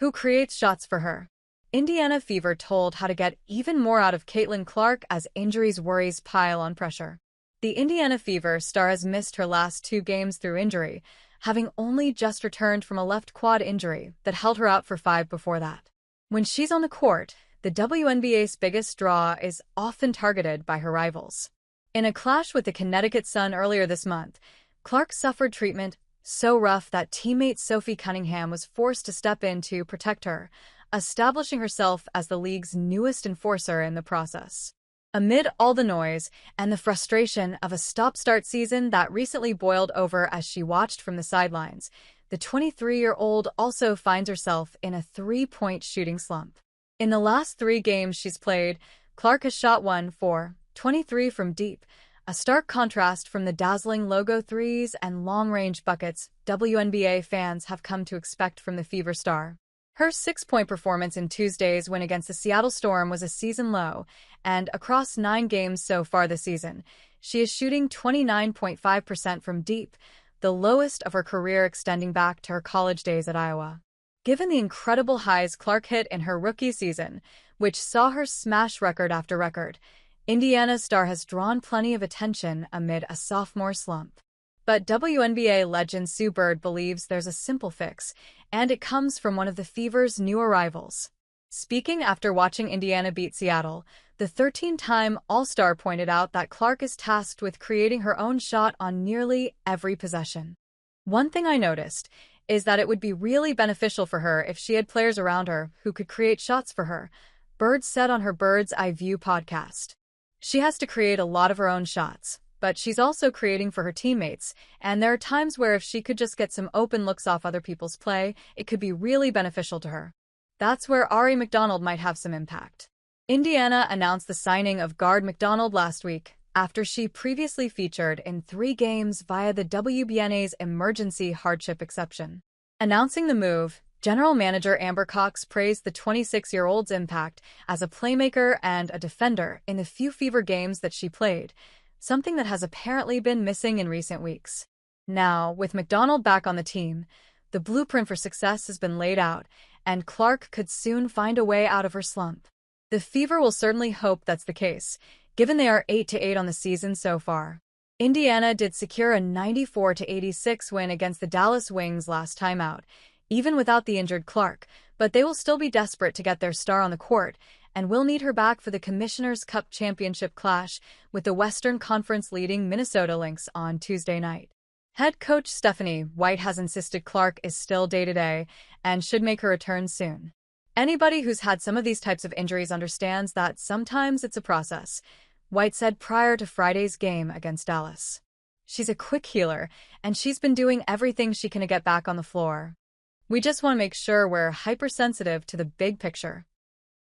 Who creates shots for her? Indiana Fever told how to get even more out of Caitlin Clark as injuries worries pile on pressure. The Indiana Fever star has missed her last 2 games through injury, having only just returned from a left quad injury that held her out for 5 before that. When she's on the court, the WNBA's biggest draw is often targeted by her rivals. In a clash with the Connecticut Sun earlier this month, Clark suffered treatment so rough that teammate Sophie Cunningham was forced to step in to protect her, establishing herself as the league's newest enforcer in the process. Amid all the noise and the frustration of a stop-start season that recently boiled over as she watched from the sidelines, the 23-year-old also finds herself in a 3-point shooting slump. In the last 3 games she's played, Clark has shot 1 for 23 from deep, a stark contrast from the dazzling logo threes and long-range buckets WNBA fans have come to expect from the Fever star. Her 6-point performance in Tuesday's win against the Seattle Storm was a season low, and across 9 games so far this season, she is shooting 29.5% from deep, the lowest of her career extending back to her college days at Iowa. Given the incredible highs Clark hit in her rookie season, which saw her smash record after record, Indiana's star has drawn plenty of attention amid a sophomore slump. But WNBA legend Sue Bird believes there's a simple fix, and it comes from one of the Fever's new arrivals. Speaking after watching Indiana beat Seattle, the 13-time All-Star pointed out that Clark is tasked with creating her own shot on nearly every possession. "One thing I noticed is that it would be really beneficial for her if she had players around her who could create shots for her," Bird said on her Bird's Eye View podcast. She has to create a lot of her own shots, but she's also creating for her teammates, and there are times where if she could just get some open looks off other people's play, it could be really beneficial to her. That's where Ari McDonald might have some impact. Indiana announced the signing of guard McDonald last week, after she previously featured in 3 games via the WBNA's emergency hardship exception. Announcing the move, General Manager Amber Cox praised the 26-year-old's impact as a playmaker and a defender in the few Fever games that she played, something that has apparently been missing in recent weeks. Now, with McDonald back on the team, the blueprint for success has been laid out, and Clark could soon find a way out of her slump. The Fever will certainly hope that's the case, given they are 8-8 on the season so far. Indiana did secure a 94-86 win against the Dallas Wings last time out, even without the injured Clark, but they will still be desperate to get their star on the court, and will need her back for the Commissioner's Cup Championship clash with the Western Conference leading Minnesota Lynx on Tuesday night. Head coach Stephanie White has insisted Clark is still day-to-day and should make her return soon. Anybody who's had some of these types of injuries understands that sometimes it's a process, White said prior to Friday's game against Dallas. She's a quick healer, and she's been doing everything she can to get back on the floor. "We just want to make sure we're hypersensitive to the big picture,"